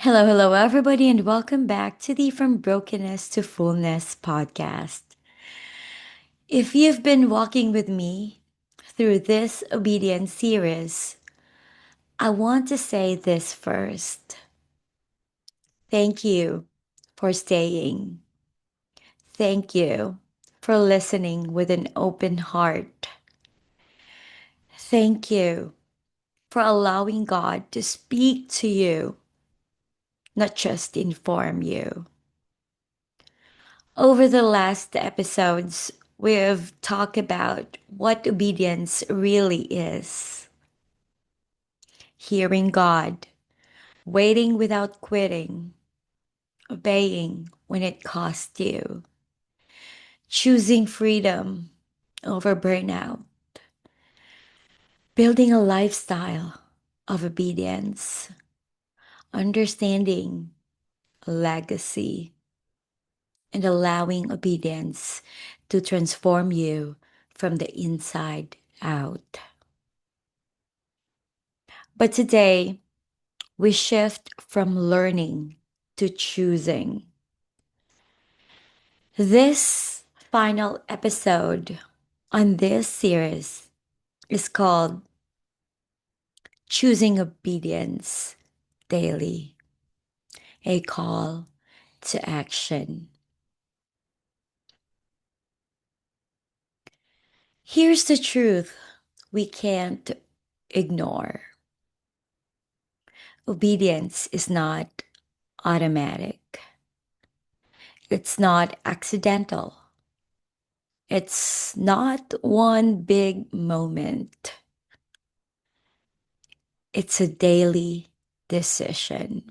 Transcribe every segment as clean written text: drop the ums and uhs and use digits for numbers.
Hello, hello, everybody, and welcome back to the From Brokenness to Fullness podcast. If you've been walking with me through this obedience series, I want to say this first. Thank you for staying. Thank you for listening with an open heart. Thank you for allowing God to speak to you, not just inform you. Over the last episodes, we've talked about what obedience really is: hearing God, waiting without quitting, obeying when it costs you, choosing freedom over burnout, building a lifestyle of obedience, understanding legacy, and allowing obedience to transform you from the inside out. But today, we shift from learning to choosing. This final episode on this series is called Choosing Obedience Daily, a call to action. Here's the truth we can't ignore: obedience is not automatic, it's not accidental, it's not one big moment. It's a daily decision.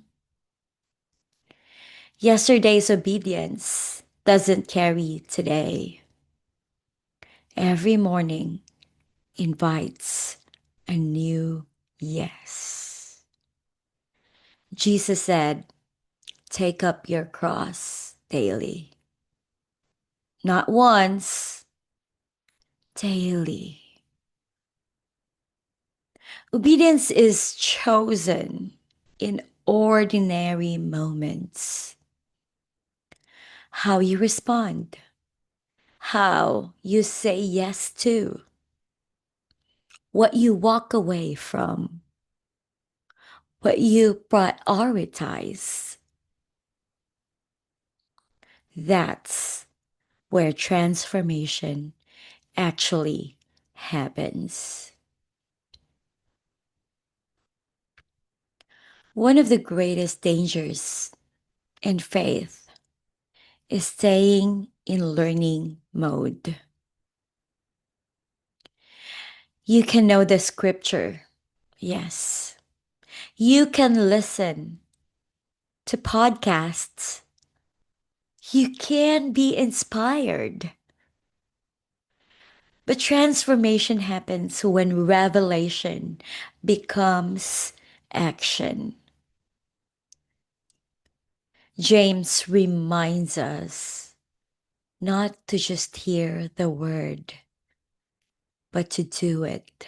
Yesterday's obedience doesn't carry today. Every morning invites a new yes. Jesus said, take up your cross daily. Not once, daily. Obedience is chosen in ordinary moments. How you respond, how you say yes to, what you walk away from, what you prioritize. That's where transformation actually happens. One of the greatest dangers in faith is staying in learning mode. You can know the scripture, yes. You can listen to podcasts. You can be inspired. But transformation happens when revelation becomes action. James reminds us not to just hear the word, but to do it.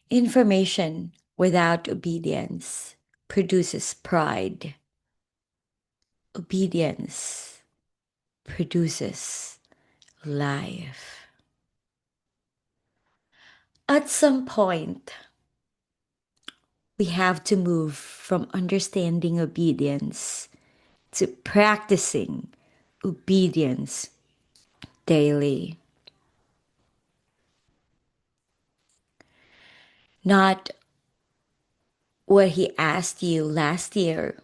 Information without obedience produces pride. Obedience produces life. At some point, we have to move from understanding obedience to practicing obedience daily. Not what he asked you last year,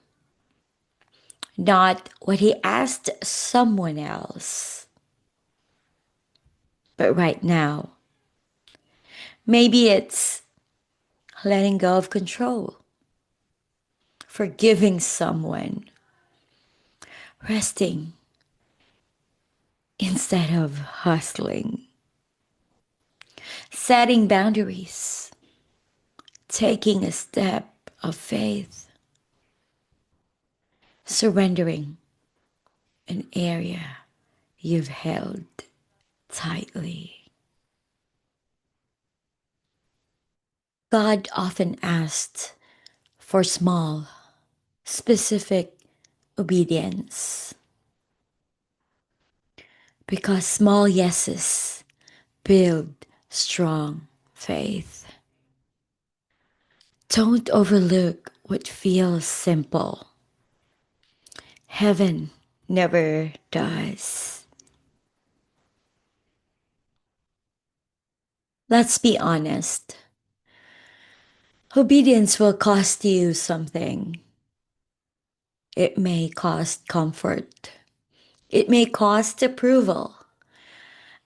not what he asked someone else, but right now. Maybe it's letting go of control, forgiving someone, resting instead of hustling, setting boundaries, taking a step of faith, surrendering an area you've held tightly. God often asks for small, specific obedience. Because small yeses build strong faith. Don't overlook what feels simple. Heaven never does. Let's be honest. Obedience will cost you something. It may cost comfort. It may cost approval.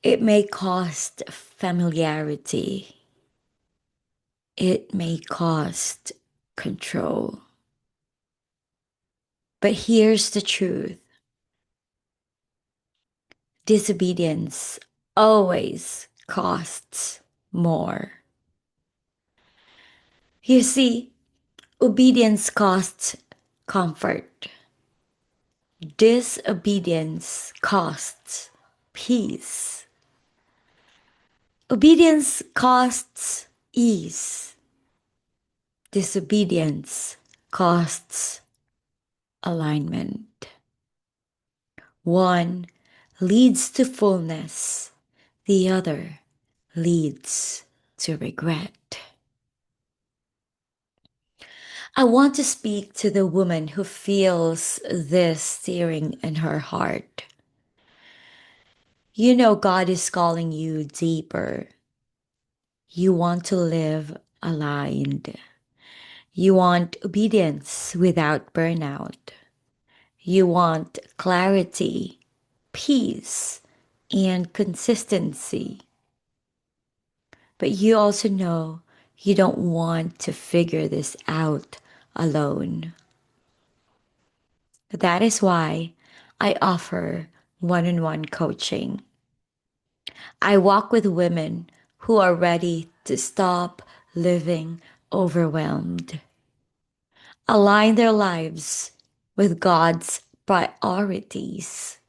It may cost familiarity. It may cost control. But here's the truth: disobedience always costs more. You see, obedience costs comfort, disobedience costs peace, obedience costs ease, disobedience costs alignment. One leads to fullness, the other leads to regret. I want to speak to the woman who feels this searing in her heart. You know God is calling you deeper. You want to live aligned. You want obedience without burnout. You want clarity, peace, and consistency. But you also know you don't want to figure this out alone. That is why I offer one on one coaching. I walk with women who are ready to stop living overwhelmed, align their lives with God's priorities,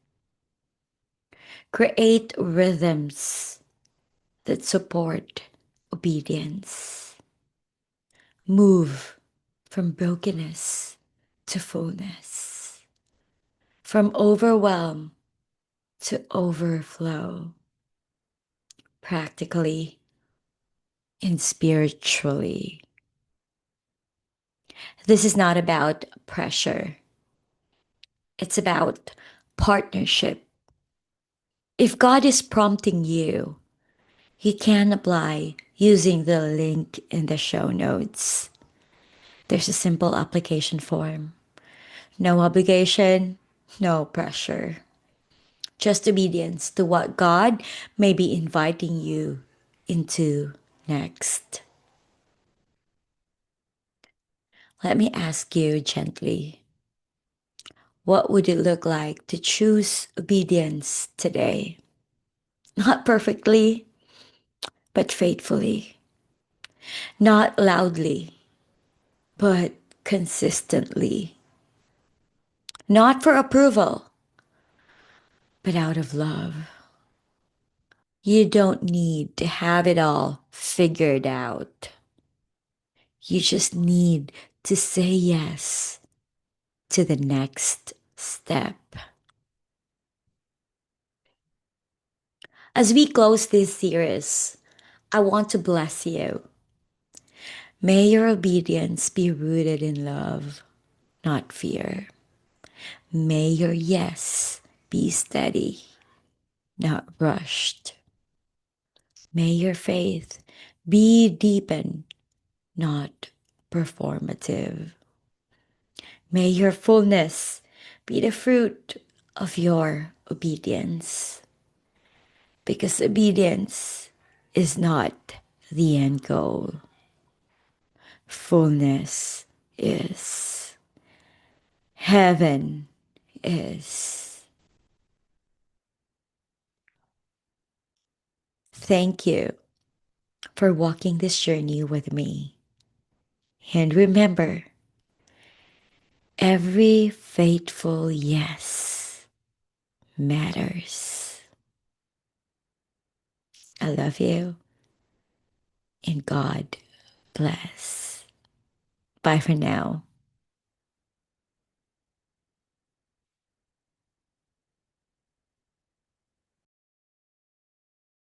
create rhythms that support obedience, move from brokenness to fullness, from overwhelm to overflow, practically and spiritually. This is not about pressure, it's about partnership. If God is prompting you, you can apply using the link in the show notes. There's a simple application form. No obligation, no pressure. Just obedience to what God may be inviting you into next. Let me ask you gently, what would it look like to choose obedience today? Not perfectly, but faithfully. Not loudly, but consistently. Not for approval, but out of love. You don't need to have it all figured out. You just need to say yes to the next step. As we close this series, I want to bless you. May your obedience be rooted in love, not fear. May your yes be steady, not rushed. May your faith be deepened, not performative. May your fullness be the fruit of your obedience, because obedience is not the end goal. Fullness is. Heaven is. Thank you for walking this journey with me. And remember, every faithful yes matters. I love you and God bless. Bye for now.